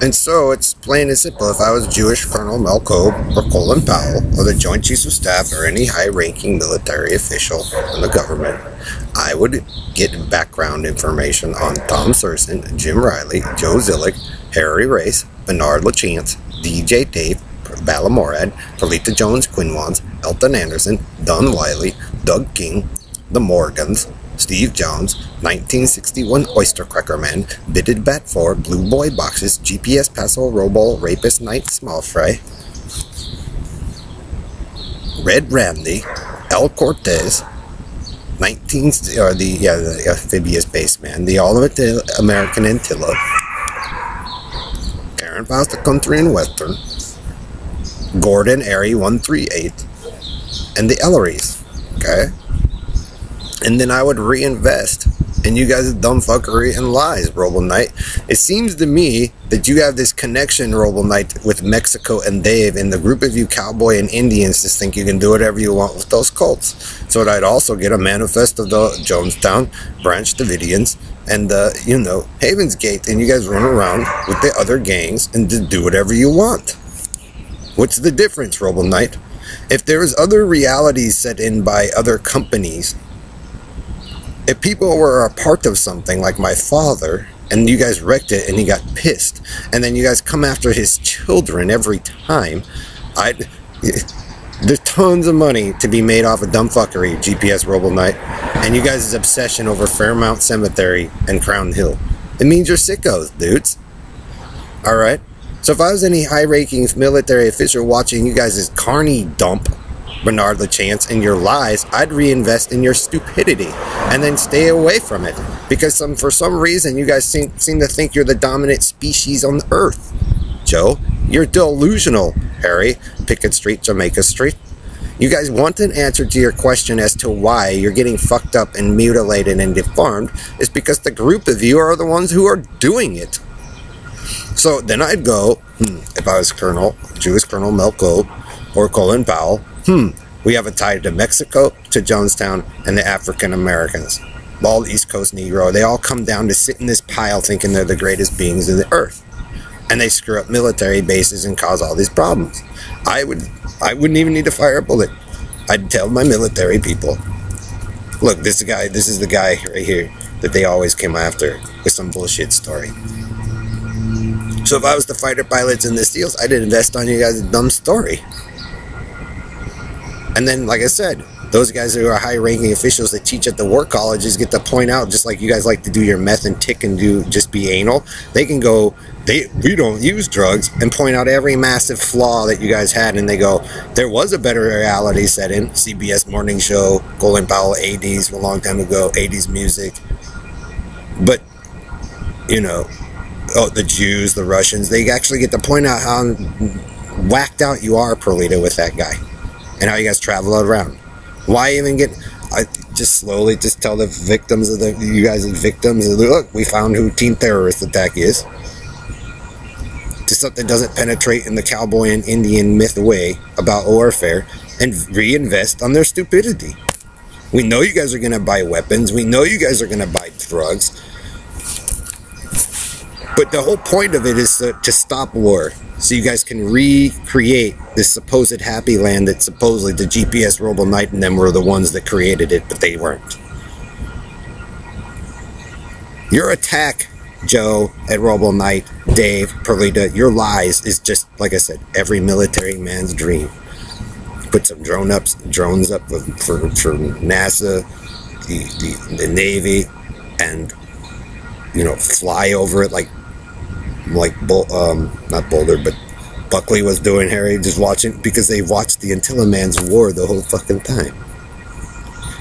And so it's plain and simple. If I was Jewish Colonel Mel Kobe or Colin Powell or the Joint Chiefs of Staff or any high-ranking military official in the government, I would get background information on Tom Thurston, Jim Riley, Joe Zillick, Harry Race, Bernard LaChance, DJ Dave, Balamorad, Perlita Jones Quinwans, Elton Anderson, Don Wiley, Doug King, the Morgans, Steve Jones, 1961 Oyster Cracker Man, Bitted Bat 4, Blue Boy Boxes, GPS Paso Robo, Rapist Knight Small Fry, Red Randy, El Cortez, the amphibious baseman, the All American Antilla, Karen Faust, the Country and Western, Gordon Airy 138, and the Elleries. Okay? And then I would reinvest in you guys' dumb fuckery and lies, Robo Knight. It seems to me that you have this connection, Robo Knight, with Mexico and Dave, and the group of you cowboy and Indians just think you can do whatever you want with those cults. So I'd also get a manifest of the Jonestown, Branch Davidians, and Havens Gate, and you guys run around with the other gangs and just do whatever you want. What's the difference, Robo Knight? If there's other realities set in by other companies, if people were a part of something like my father, and you guys wrecked it and he got pissed, and then you guys come after his children every time, there's tons of money to be made off of dumb fuckery, GPS Robo Knight, and you guys' obsession over Fairmount Cemetery and Crown Hill. It means you're sickos, dudes. Alright? So if I was any high-ranking military official watching you guys' carny dump, Bernard LaChance, and your lies, I'd reinvest in your stupidity and then stay away from it, because for some reason you guys seem to think you're the dominant species on the earth. Joe, you're delusional. Harry, Pickett Street, Jamaica Street. You guys want an answer to your question as to why you're getting fucked up and mutilated and deformed is because the group of you are the ones who are doing it. So then I'd go, if I was Jewish Colonel Mel Kobe or Colin Powell, we have a tie to Mexico, to Jonestown, and the African Americans. All East Coast Negro, they all come down to sit in this pile thinking they're the greatest beings in the earth. And they screw up military bases and cause all these problems. I wouldn't even need to fire a bullet. I'd tell my military people, look, this is the guy right here that they always came after with some bullshit story. So if I was the fighter pilots and the SEALs, I'd invest on you guys' dumb story. And then, like I said, those guys who are high-ranking officials that teach at the war colleges get to point out, just like you guys like to do your meth and tick and just be anal, they can go, we don't use drugs, and point out every massive flaw that you guys had, and they go, there was a better reality set in, CBS Morning Show, Colin Powell 80s, a long time ago, 80s music. But, the Jews, the Russians, they actually get to point out how whacked out you are, Perlita, with that guy. And how you guys travel around. Why even just tell the victims you guys are victims, look, we found who Team Terrorist Attack is. Just something doesn't penetrate in the cowboy and Indian myth way about warfare, and reinvest on their stupidity. We know you guys are going to buy weapons. We know you guys are going to buy drugs. But the whole point of it is to stop war. So you guys can recreate this supposed happy land that supposedly the GPS Robo Knight and them were the ones that created it, but they weren't. Your attack, Joe, at Robo Knight, Dave, Perlita, your lies is just, like I said, every military man's dream. Put some drones up for NASA, the Navy, and fly over it like not Boulder, but Buckley was doing, Harry, just watching, because they watched the Antilla Man's war the whole fucking time.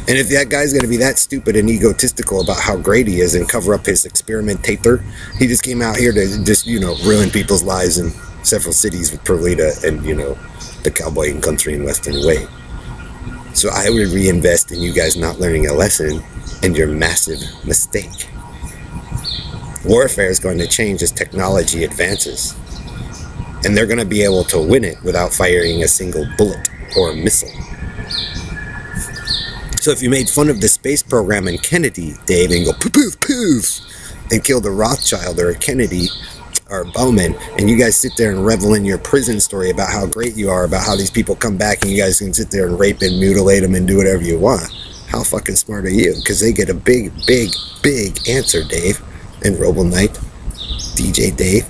And if that guy's going to be that stupid and egotistical about how great he is and cover up his experimentator, he just came out here to just, ruin people's lives in several cities with Perlita and, the cowboy and country and western way. So I would reinvest in you guys not learning a lesson and your massive mistake. Warfare is going to change as technology advances, and they're going to be able to win it without firing a single bullet or a missile. So if you made fun of the space program in Kennedy, Dave, and go poof, poof, poof, and killed a Rothschild or a Kennedy, are bowmen, and you guys sit there and revel in your prison story about how great you are, about how these people come back and you guys can sit there and rape and mutilate them and do whatever you want. How fucking smart are you? Because they get a big answer, Dave and Robo Knight, DJ Dave,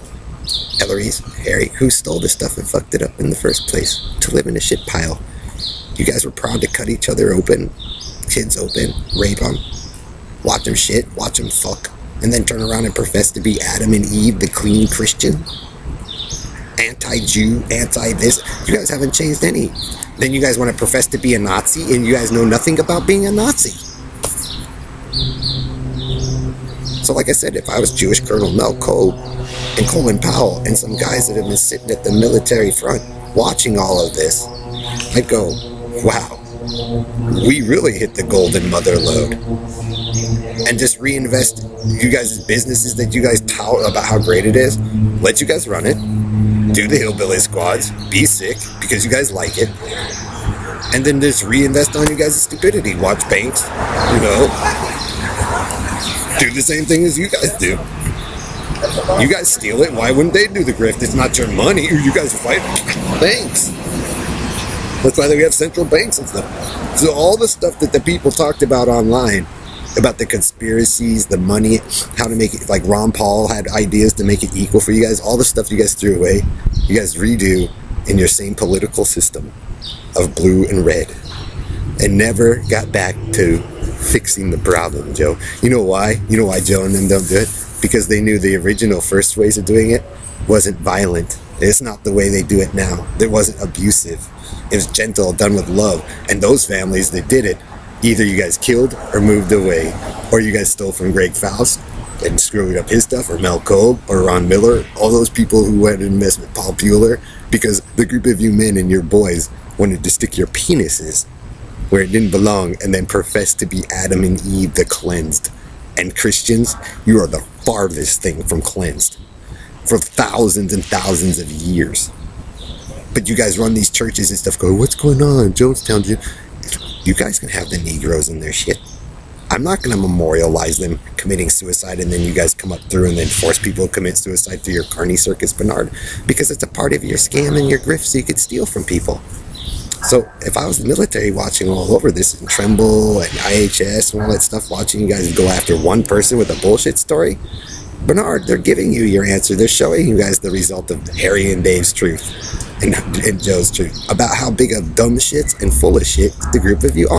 Hillary's, Harry, who stole this stuff and fucked it up in the first place to live in a shit pile. You guys were proud to cut each other open, kids open, rape them, watch them shit, watch them fuck, and then turn around and profess to be Adam and Eve, the clean Christian, anti-Jew, anti-this. You guys haven't changed any. Then you guys want to profess to be a Nazi, and you guys know nothing about being a Nazi. So like I said, if I was Jewish Colonel Mel Kobe and Colin Powell and some guys that have been sitting at the military front watching all of this, I'd go, wow, we really hit the golden mother load. And just reinvest you guys' businesses that you guys tout about how great it is. Let you guys run it. Do the hillbilly squads. Be sick because you guys like it. And then just reinvest on you guys' stupidity. Watch banks, you know. Do the same thing as you guys do. You guys steal it. Why wouldn't they do the grift? It's not your money. You guys fight banks. That's why we have central banks and stuff. So all the stuff that the people talked about online, about the conspiracies, the money, how to make it, like Ron Paul had ideas to make it equal for you guys, all the stuff you guys threw away, you guys redo in your same political system of blue and red, and never got back to fixing the problem, Joe. You know why? You know why Joe and them don't do it? Because they knew the original first ways of doing it wasn't violent. It's not the way they do it now. It wasn't abusive. It was gentle, done with love. And those families that did it, either you guys killed or moved away, or you guys stole from Greg Faust and screwed up his stuff, or Mel Kobe, or Ron Miller, all those people who went and messed with Paul Bueller, because the group of you men and your boys wanted to stick your penises where it didn't belong and then profess to be Adam and Eve, the cleansed. And Christians, you are the farthest thing from cleansed for thousands and thousands of years. But you guys run these churches and stuff, go, what's going on, Jonestown? You guys can have the Negroes in their shit. I'm not going to memorialize them committing suicide and then you guys come up through and then force people to commit suicide through your carny circus, Bernard, because it's a part of your scam and your grift so you could steal from people. So if I was the military watching all over this, and Tremble and IHS and all that stuff, watching you guys go after one person with a bullshit story, Bernard, they're giving you your answer. They're showing you guys the result of Harry and Dave's truth and Joe's truth about how big of dumb shits and full of shit the group of you are.